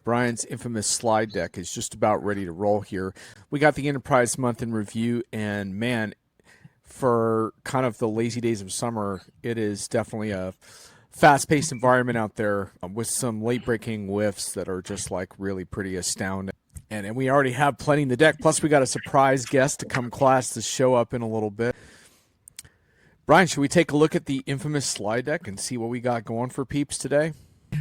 Brian's infamous slide deck is just about ready to roll here. We got the Enterprise Month in review, and man, for kind of the lazy days of summer, it is definitely a fast-paced environment out there with some late-breaking whiffs that are just like really pretty astounding. And we already have plenty in the deck. Plus, we got a surprise guest to come class to show up in a little bit. Brian, should we take a look at the infamous slide deck and see what we got going for peeps today?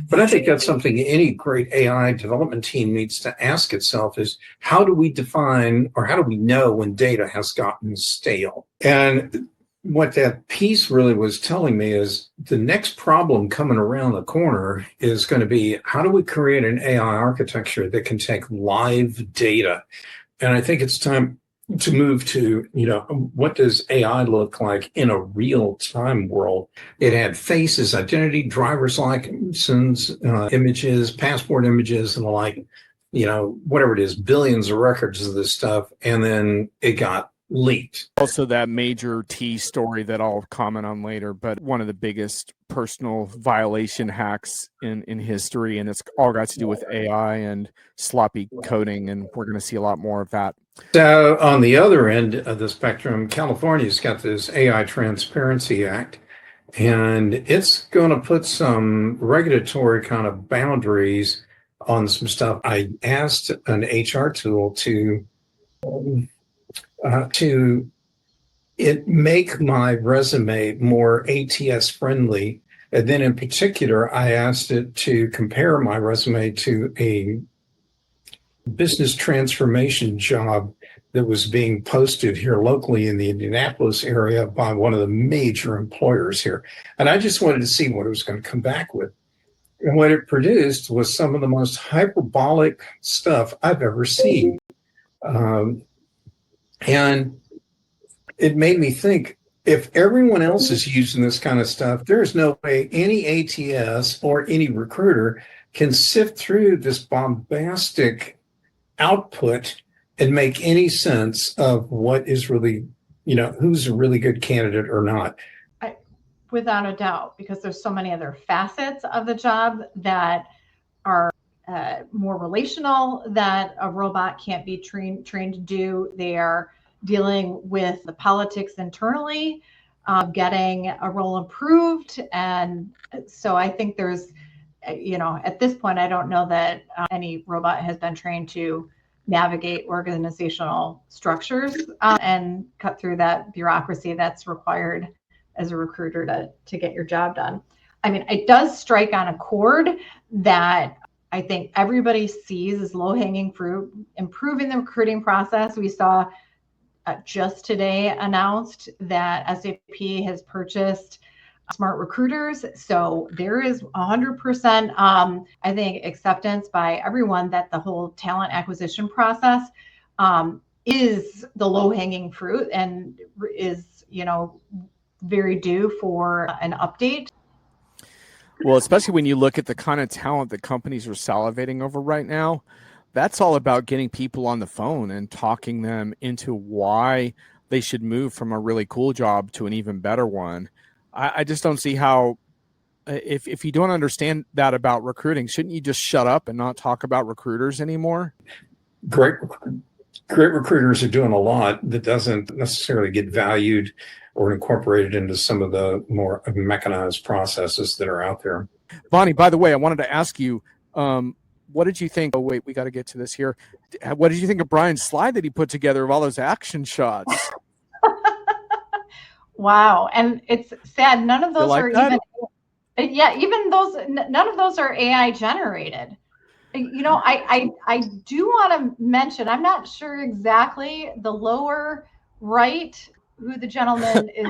But I think that's something any great AI development team needs to ask itself is how do we define or how do we know when data has gotten stale? And what that piece really was telling me is the next problem coming around the corner is going to be how do we create an AI architecture that can take live data? And I think it's time to move to, what does AI look like in a real time world? It had faces, identity, driver's license, images, passport images, and the like, whatever it is, billions of records of this stuff. And then it got leaked. Also that major T story that I'll comment on later, but one of the biggest personal violation hacks in history. And it's all got to do with AI and sloppy coding. And we're going to see a lot more of that. So on the other end of the spectrum, California's got this AI Transparency Act, and it's going to put some regulatory kind of boundaries on some stuff. I asked an HR tool to make my resume more ATS friendly. And then in particular, I asked it to compare my resume to a business transformation job that was being posted here locally in the Indianapolis area by one of the major employers here. And I just wanted to see what it was going to come back with. And what it produced was some of the most hyperbolic stuff I've ever seen. And it made me think, if everyone else is using this kind of stuff, there's no way any ATS or any recruiter can sift through this bombastic output and make any sense of what is really, who's a really good candidate or not. Without a doubt, because there's so many other facets of the job that are more relational that a robot can't be trained to do. They are dealing with the politics internally, getting a role improved. And so I think there's, at this point, I don't know that any robot has been trained to navigate organizational structures and cut through that bureaucracy that's required as a recruiter to get your job done. I mean, it does strike on a chord that I think everybody sees as low-hanging fruit, improving the recruiting process. We saw just today announced that SAP has purchased Smart Recruiters. So there is 100%, I think, acceptance by everyone that the whole talent acquisition process is the low-hanging fruit and is, very due for an update. Well, especially when you look at the kind of talent that companies are salivating over right now, that's all about getting people on the phone and talking them into why they should move from a really cool job to an even better one. I just don't see how, if you don't understand that about recruiting, shouldn't you just shut up and not talk about recruiters anymore? Great recruiters are doing a lot that doesn't necessarily get valued or incorporated into some of the more mechanized processes that are out there. Bonnie, by the way, I wanted to ask you, what did you think? Oh, wait, we got to get to this here. What did you think of Brian's slide that he put together of all those action shots? Wow. And it's sad. None of those like are that? even those, none of those are AI generated. I do want to mention, I'm not sure exactly the lower right who the gentleman is.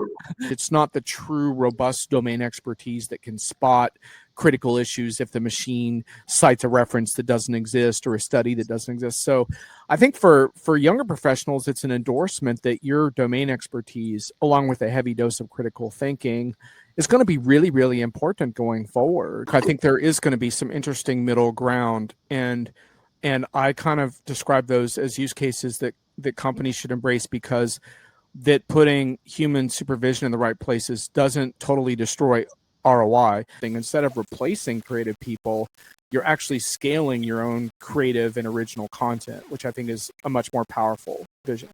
It's not the true robust domain expertise that can spot critical issues if the machine cites a reference that doesn't exist or a study that doesn't exist. So I think for younger professionals, it's an endorsement that your domain expertise, along with a heavy dose of critical thinking, is going to be really, really important going forward. I think there is going to be some interesting middle ground, and I kind of describe those as use cases that companies should embrace, because that putting human supervision in the right places doesn't totally destroy ROI. Instead of replacing creative people, you're actually scaling your own creative and original content, which I think is a much more powerful vision.